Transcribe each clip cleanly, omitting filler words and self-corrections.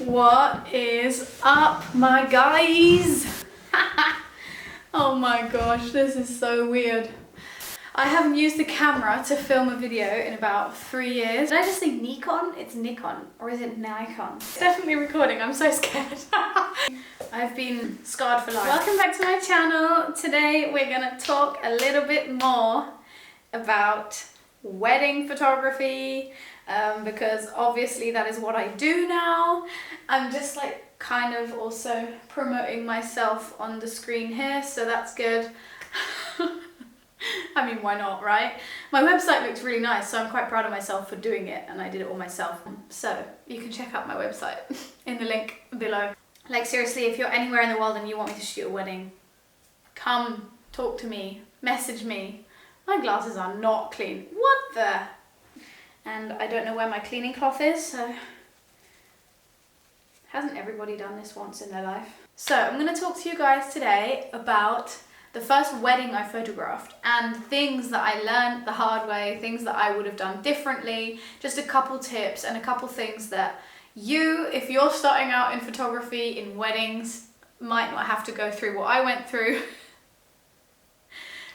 What is up, my guys? Oh my gosh, this is so weird. I haven't used the camera to film a video in about 3 years. Did I just say Nikon? It's Nikon, or is it Nikon? It's definitely recording, I'm so scared. I've been scarred for life. Welcome back to my channel. Today we're gonna talk a little bit more about wedding photography, because obviously that is what I do now. I'm just like kind of also promoting myself on the screen here, so that's good. I mean, why not, right? My website looks really nice, so I'm quite proud of myself for doing it, and I did it all myself. So you can check out my website in the link below. Like seriously, if you're anywhere in the world and you want me to shoot a wedding, come talk to me, message me. My glasses are not clean. What the? And I don't know where my cleaning cloth is, so hasn't everybody done this once in their life? So I'm going to talk to you guys today about the first wedding I photographed and things that I learned the hard way, things that I would have done differently, just a couple tips and a couple things that you, if you're starting out in photography in weddings, might not have to go through what I went through.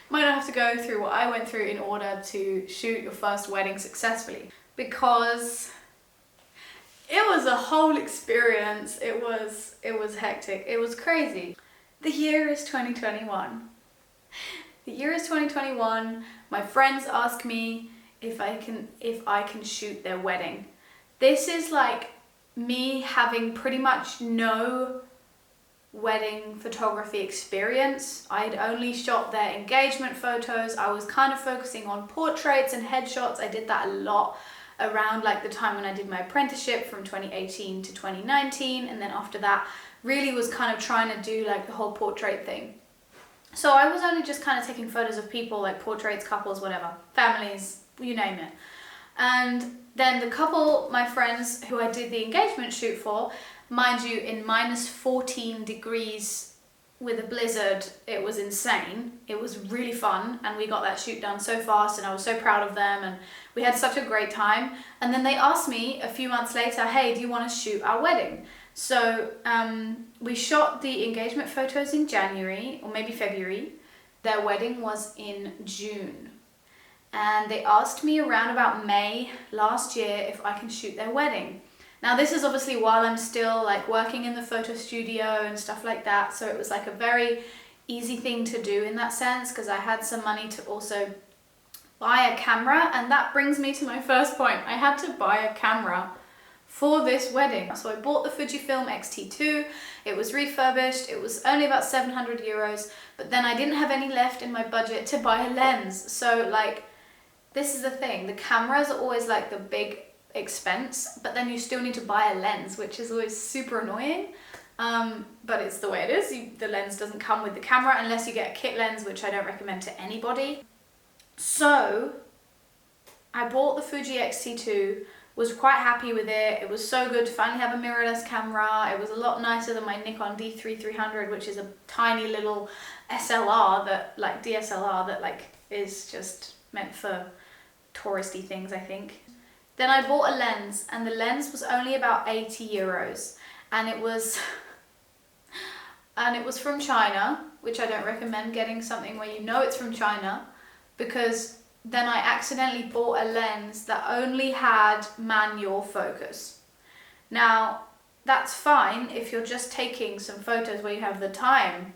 Might not have to go through what I went through in order to shoot your first wedding successfully, because it was a whole experience. It was hectic. It was crazy. The year is 2021. The year is 2021. My friends ask me if I can shoot their wedding. This is like me having pretty much no wedding photography experience. I'd only shot their engagement photos. I was kind of focusing on portraits and headshots. I did that a lot around like the time when I did my apprenticeship from 2018 to 2019, and then after that really was kind of trying to do like the whole portrait thing. So I was only just kind of taking photos of people, like portraits, couples, whatever, families, you name it. And then the couple, my friends who I did the engagement shoot for, mind you, in minus 14 degrees with a blizzard, it was insane. It was really fun, and we got that shoot done so fast, and I was so proud of them, and we had such a great time. And then they asked me a few months later, hey, do you want to shoot our wedding? So we shot the engagement photos in January, or maybe February. Their wedding was in June. And they asked me around about May last year if I can shoot their wedding. Now this is obviously while I'm still like working in the photo studio and stuff like that, so it was like a very easy thing to do in that sense, because I had some money to also buy a camera. And that brings me to my first point. I had to buy a camera for this wedding. So I bought the Fujifilm X-T2. It was refurbished. It was only about 700 euros, but then I didn't have any left in my budget to buy a lens. So like, this is the thing, the cameras are always like the big expense, but then you still need to buy a lens, which is always super annoying. But it's the way it is. The lens doesn't come with the camera unless you get a kit lens, which I don't recommend to anybody. So I bought the Fuji X-T2, was quite happy with it. It was so good to finally have a mirrorless camera. It was a lot nicer than my Nikon D3300, which is a tiny little SLR that like DSLR that like is just meant for touristy things, I think. Then I bought a lens, and the lens was only about 80 euros, and it was from China, which I don't recommend getting something where you know it's from China, because then I accidentally bought a lens that only had manual focus. Now, that's fine if you're just taking some photos where you have the time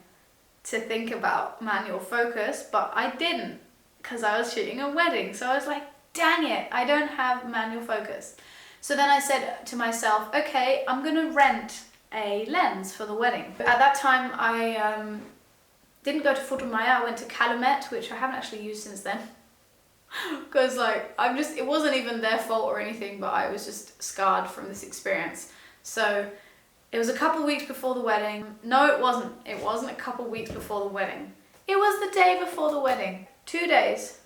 to think about manual focus, but I didn't, because I was shooting a wedding. So I was like, dang it, I don't have manual focus. So then I said to myself, okay, I'm gonna rent a lens for the wedding. At that time, I didn't go to Photomaya, I went to Calumet, which I haven't actually used since then. Because like, it wasn't even their fault or anything, but I was just scarred from this experience. So it was a couple weeks before the wedding. No, it wasn't. It wasn't a couple weeks before the wedding. It was the day before the wedding. 2 days.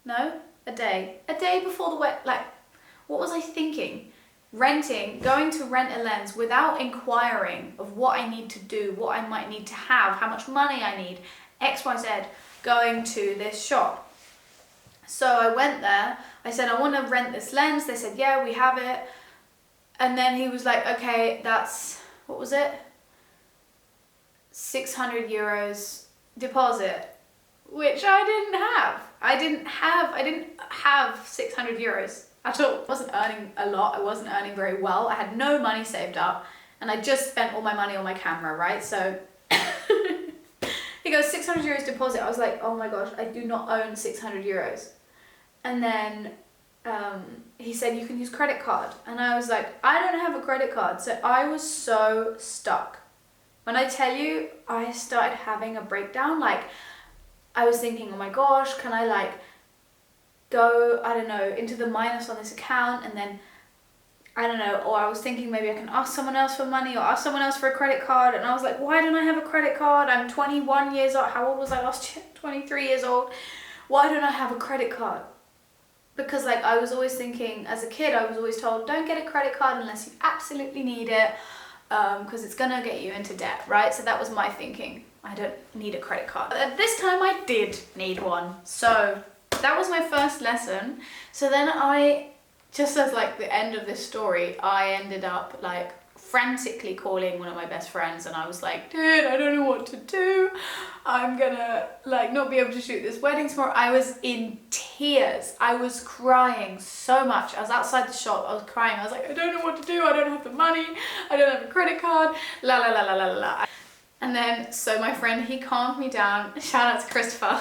No? A day before the wedding. Like, what was I thinking? Going to rent a lens without inquiring of what I need to do, what I might need to have, how much money I need, X, Y, Z, going to this shop. So I went there, I said, I want to rent this lens. They said, yeah, we have it. And then he was like, okay, that's, what was it? 600 euros deposit, which I didn't have. I didn't have 600 euros at all. I wasn't earning a lot. I wasn't earning very well. I had no money saved up, and I just spent all my money on my camera, right? So he goes, 600 euros deposit. I was like, oh my gosh, I do not own 600 euros. And then he said, you can use credit card. And I was like, I don't have a credit card. So I was so stuck. When I tell you, I started having a breakdown. Like, I was thinking, oh my gosh, can I like go, I don't know, into the minus on this account, and then, I don't know, or I was thinking maybe I can ask someone else for money or ask someone else for a credit card. And I was like, why don't I have a credit card? I'm 21 years old. How old was I last year? 23 years old. Why don't I have a credit card? Because like I was always thinking, as a kid, I was always told, don't get a credit card unless you absolutely need it, because it's gonna get you into debt, right? So that was my thinking. I don't need a credit card. But at this time I did need one. So that was my first lesson. So then I, just as like the end of this story, I ended up like frantically calling one of my best friends, and I was like, dude, I don't know what to do. I'm gonna like not be able to shoot this wedding tomorrow. I was in tears. I was crying so much. I was outside the shop. I was crying. I was like, I don't know what to do. I don't have the money. I don't have a credit card. La la la la la la. And then, so my friend, he calmed me down. Shout out to Christopher.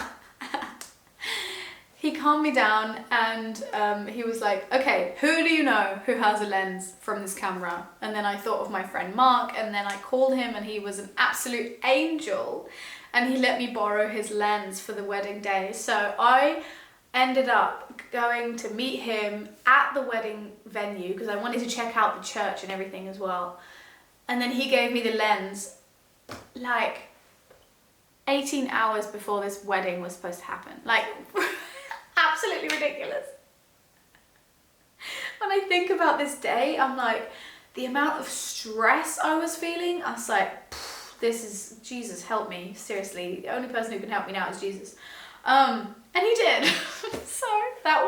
He calmed me down, and he was like, okay, who do you know who has a lens from this camera? And then I thought of my friend Mark, and then I called him, and he was an absolute angel, and he let me borrow his lens for the wedding day. So I ended up going to meet him at the wedding venue because I wanted to check out the church and everything as well. And then he gave me the lens like 18 hours before this wedding was supposed to happen. Like, absolutely ridiculous. When I think about this day, I'm like, the amount of stress I was feeling, I was like, this is, Jesus help me, seriously. The only person who can help me now is Jesus. And he did. So that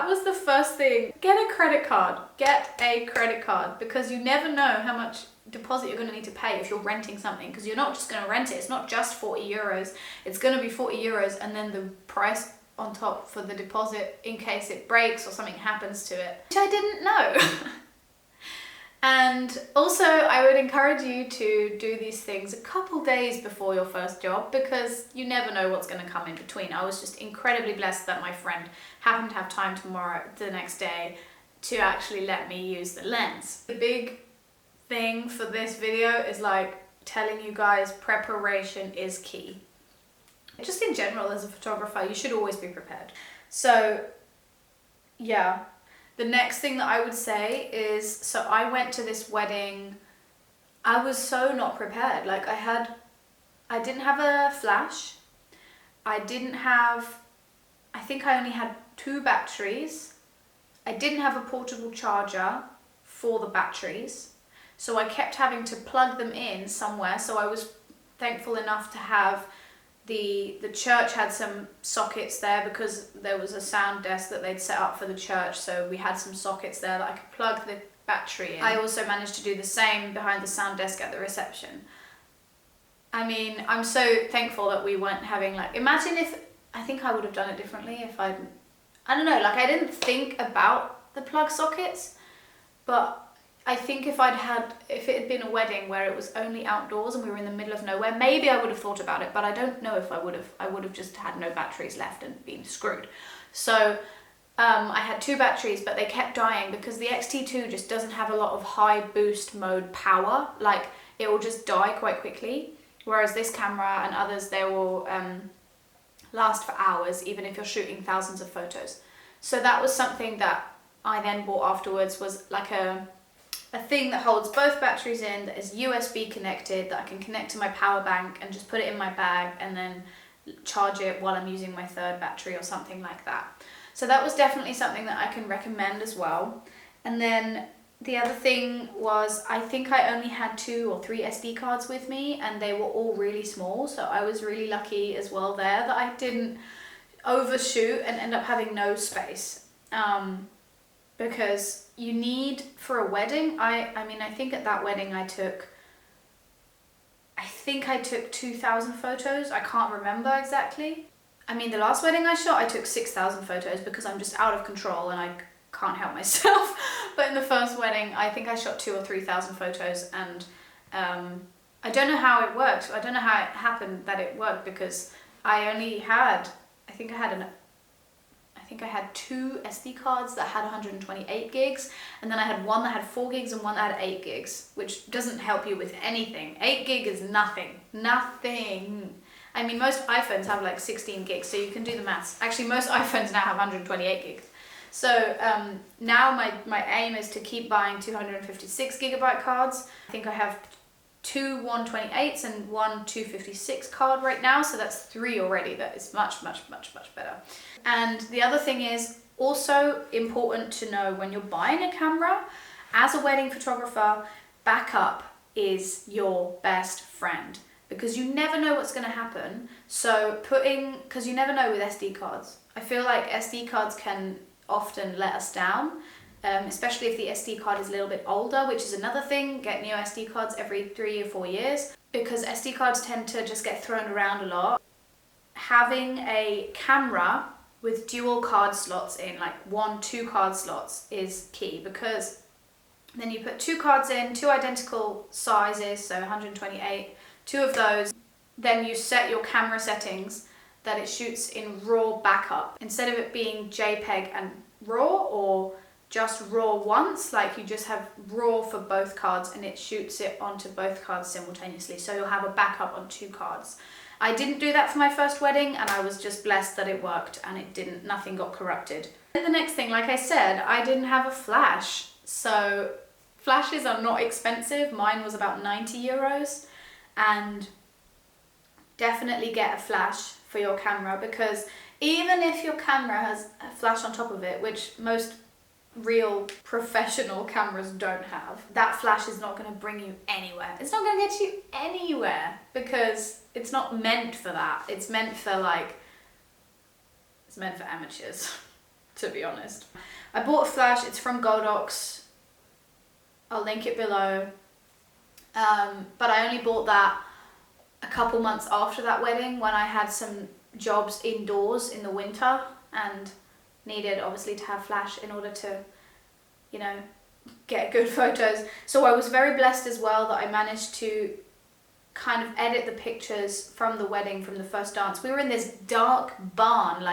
was the first thing. Get a credit card. Get a credit card, because you never know how much deposit you're going to need to pay if you're renting something, because you're not just going to rent it. It's not just 40 euros. It's going to be 40 euros and then the price on top for the deposit in case it breaks or something happens to it, which I didn't know. And also I would encourage you to do these things a couple days before your first job, because you never know what's going to come in between. I was just incredibly blessed that my friend happened to have time the next day to actually let me use the lens. The big thing for this video is like telling you guys preparation is key. Just in general, as a photographer, you should always be prepared. So yeah, the next thing that I would say is, so I went to this wedding, I was so not prepared. Like I didn't have a flash. I think I only had 2 batteries. I didn't have a portable charger for the batteries. So I kept having to plug them in somewhere. So I was thankful enough to have the church had some sockets there, because there was a sound desk that they'd set up for the church. So we had some sockets there that I could plug the battery in. I also managed to do the same behind the sound desk at the reception. I mean, I'm so thankful that we weren't having like, imagine if, I think I would have done it differently if I don't know, like I didn't think about the plug sockets, but I think if it had been a wedding where it was only outdoors and we were in the middle of nowhere, maybe I would have thought about it, but I don't know if I would have just had no batteries left and been screwed. So I had 2 batteries, but they kept dying because the X-T2 just doesn't have a lot of high boost mode power. Like it will just die quite quickly. Whereas this camera and others, they will last for hours, even if you're shooting thousands of photos. So that was something that I then bought afterwards, was like a thing that holds both batteries in, that is USB connected, that I can connect to my power bank and just put it in my bag and then charge it while I'm using my 3rd battery or something like that. So that was definitely something that I can recommend as well. And then the other thing was, I think I only had 2 or 3 SD cards with me, and they were all really small. So I was really lucky as well there that I didn't overshoot and end up having no space. because you need, for a wedding, I mean, I think at that wedding I took 2,000 photos. I can't remember exactly. I mean, the last wedding I shot, I took 6,000 photos because I'm just out of control and I can't help myself. But in the first wedding, I think I shot 2,000 or 3,000 photos, and I don't know how it worked. I don't know how it happened that it worked, because I only had, I think I had 2 SD cards that had 128 gigs, and then I had one that had 4 gigs and one that had 8 gigs, which doesn't help you with anything. 8 gig is nothing. Nothing. I mean, most iPhones have like 16 gigs, so you can do the maths. Actually, most iPhones now have 128 gigs. So now my aim is to keep buying 256 gigabyte cards. I think I have 2 128s and 1 256 card right now, so that's 3 already. That is much, much, much, much better. And the other thing is also important to know when you're buying a camera, as a wedding photographer, backup is your best friend, because you never know what's going to happen. So because you never know with SD cards. I feel like SD cards can often let us down, especially if the SD card is a little bit older, which is another thing. Get new SD cards every 3 or 4 years, because SD cards tend to just get thrown around a lot. Having a camera with dual card slots in, like 1-2 card slots, is key, because then you put 2 cards in, 2 identical sizes, so 128, 2 of those. Then you set your camera settings that it shoots in RAW backup. Instead of it being JPEG and RAW, or just RAW once, like you just have RAW for both cards and it shoots it onto both cards simultaneously. So you'll have a backup on 2 cards. I didn't do that for my first wedding, and I was just blessed that it worked and nothing got corrupted. And the next thing, like I said, I didn't have a flash. So flashes are not expensive. Mine was about 90 euros. And definitely get a flash for your camera, because even if your camera has a flash on top of it, which most real professional cameras don't have, that flash is not going to bring you anywhere. It's not going to get you anywhere, because it's not meant for that. It's meant for amateurs, to be honest. I bought a flash. It's from Godox. I'll link it below. But I only bought that a couple months after that wedding, when I had some jobs indoors in the winter and needed obviously to have flash in order to, get good photos. So I was very blessed as well that I managed to kind of edit the pictures from the wedding, from the first dance. We were in this dark barn,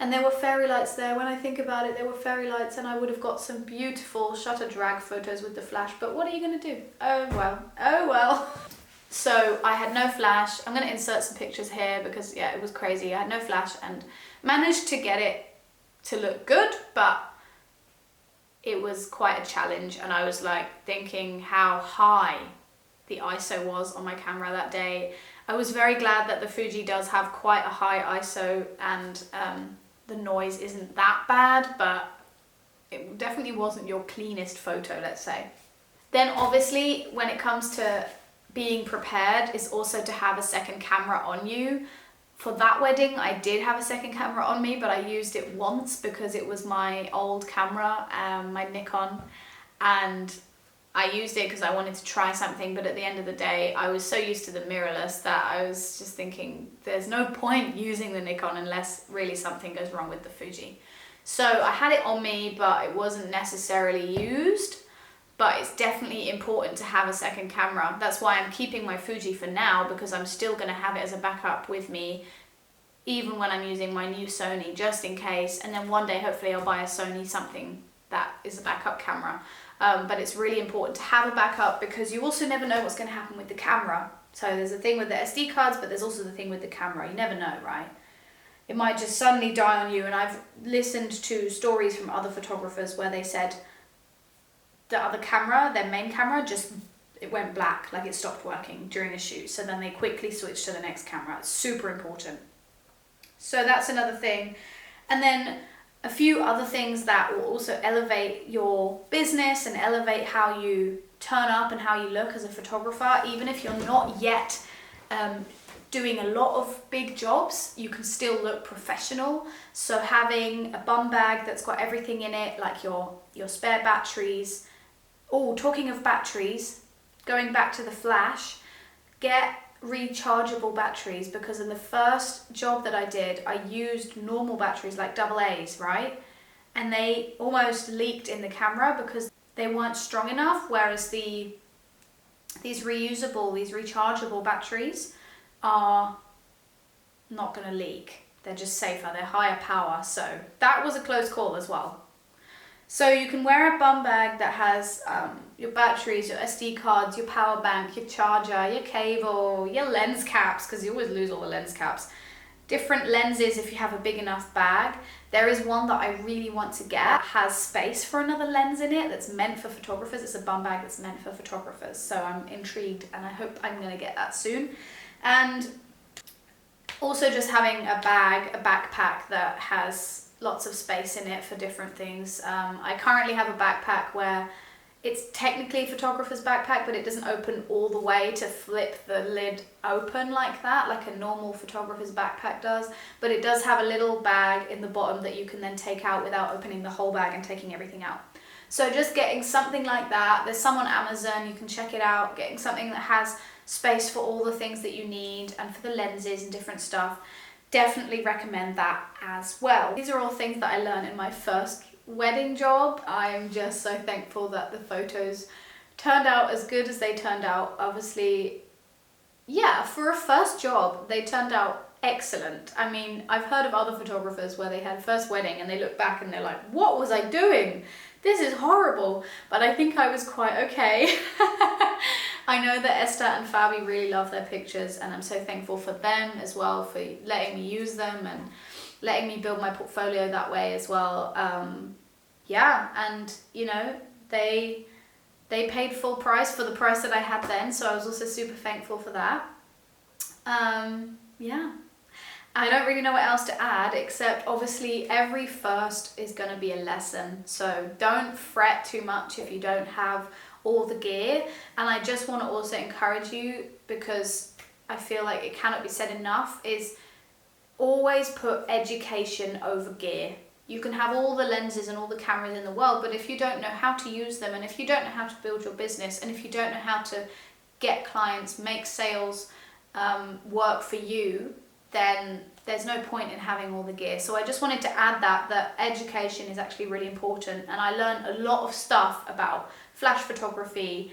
and there were fairy lights there. When I think about it, there were fairy lights, and I would have got some beautiful shutter drag photos with the flash, but what are you going to do? Oh well. So I had no flash. I'm going to insert some pictures here because, yeah, it was crazy. I had no flash and managed to get it to look good, but it was quite a challenge. And I was thinking how high the ISO was on my camera that day. I was very glad that the Fuji does have quite a high ISO, and the noise isn't that bad, but it definitely wasn't your cleanest photo, let's say. Then obviously when it comes to being prepared is also to have a second camera on you. For that wedding, I did have a second camera on me, but I used it once because it was my old camera, my Nikon, and I used it because I wanted to try something, but at the end of the day, I was so used to the mirrorless that I was just thinking there's no point using the Nikon unless really something goes wrong with the Fuji. So I had it on me, but it wasn't necessarily used. But it's definitely important to have a second camera. That's why I'm keeping my Fuji for now, because I'm still going to have it as a backup with me, even when I'm using my new Sony, just in case. And then one day, hopefully, I'll buy a Sony something that is a backup camera. But it's really important to have a backup, because you also never know what's going to happen with the camera. So there's a thing with the SD cards, but there's also the thing with the camera. You never know, right? It might just suddenly die on you. And I've listened to stories from other photographers where they said the other camera, their main camera, it went black, it stopped working during a shoot. So then they quickly switched to the next camera. It's super important. So that's another thing. And then a few other things that will also elevate your business and elevate how you turn up and how you look as a photographer, even if you're not yet doing a lot of big jobs, you can still look professional. So having a bum bag that's got everything in it, like your spare batteries. Oh, talking of batteries, going back to the Flash, get rechargeable batteries, because in the first job that I did, I used normal batteries like AA's, right? And they almost leaked in the camera because they weren't strong enough, whereas these rechargeable batteries are not going to leak. They're just safer, they're higher power. So that was a close call as well. So you can wear a bum bag that has your batteries, your SD cards, your power bank, your charger, your cable, your lens caps, because you always lose all the lens caps. Different lenses if you have a big enough bag. There is one that I really want to get that has space for another lens in it that's meant for photographers. It's a bum bag that's meant for photographers. So I'm intrigued and I hope I'm going to get that soon. And also just having a backpack that has lots of space in it for different things. I currently have a backpack where it's technically a photographer's backpack, but it doesn't open all the way to flip the lid open like that, like a normal photographer's backpack does. But it does have a little bag in the bottom that you can then take out without opening the whole bag and taking everything out. So just getting something like that. There's some on Amazon, you can check it out. Getting something that has space for all the things that you need and for the lenses and different stuff. Definitely recommend that as well. These are all things that I learned in my first wedding job. I'm just so thankful that the photos turned out as good as they turned out. Obviously, yeah, for a first job, they turned out excellent. I mean, I've heard of other photographers where they had first wedding and they look back and they're like, what was I doing? This is horrible. But I think I was quite okay. I know that Esther and Fabi really love their pictures, and I'm so thankful for them as well for letting me use them and letting me build my portfolio that way as well. Yeah, and you know, they paid full price for the price that I had then, so I was also super thankful for that. Yeah, I don't really know what else to add, except obviously every first is going to be a lesson, so don't fret too much if you don't have all the gear. And I just want to also encourage you, because I feel like it cannot be said enough, is always put education over gear. You can have all the lenses and all the cameras in the world, but if you don't know how to use them, and if you don't know how to build your business, and if you don't know how to get clients, make sales work for you, then there's no point in having all the gear. So I just wanted to add that education is actually really important, and I learned a lot of stuff about flash photography,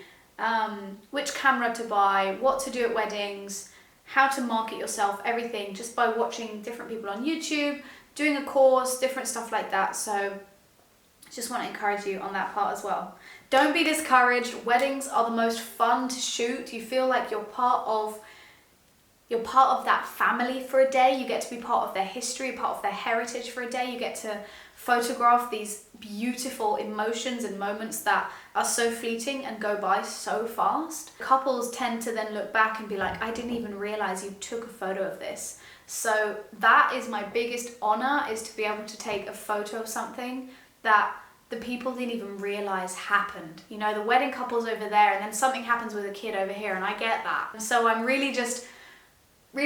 which camera to buy, what to do at weddings, how to market yourself, everything, just by watching different people on YouTube, doing a course, different stuff like that. So just want to encourage you on that part as well. Don't be discouraged. Weddings are the most fun to shoot. You feel like you're part of that family for a day. You get to be part of their history, part of their heritage for a day. You get to photograph these beautiful emotions and moments that are so fleeting and go by so fast. Couples tend to then look back and be like, I didn't even realize you took a photo of this. So that is my biggest honor, is to be able to take a photo of something that the people didn't even realize happened. You know, the wedding couple's over there and then something happens with a kid over here, and I get that. So I'm really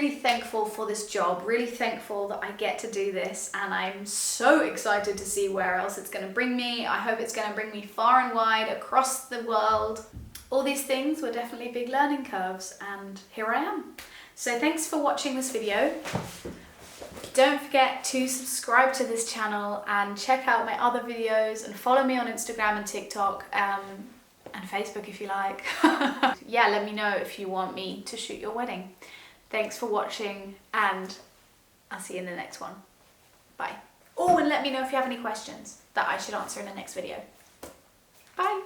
thankful for this job, really thankful that I get to do this, and I'm so excited to see where else it's going to bring me. I hope it's going to bring me far and wide across the world. All these things were definitely big learning curves, and here I am. So thanks for watching this video. Don't forget to subscribe to this channel and check out my other videos, and follow me on Instagram and TikTok and Facebook if you like. Yeah, let me know if you want me to shoot your wedding. Thanks for watching, and I'll see you in the next one. Bye. Oh, and let me know if you have any questions that I should answer in the next video. Bye.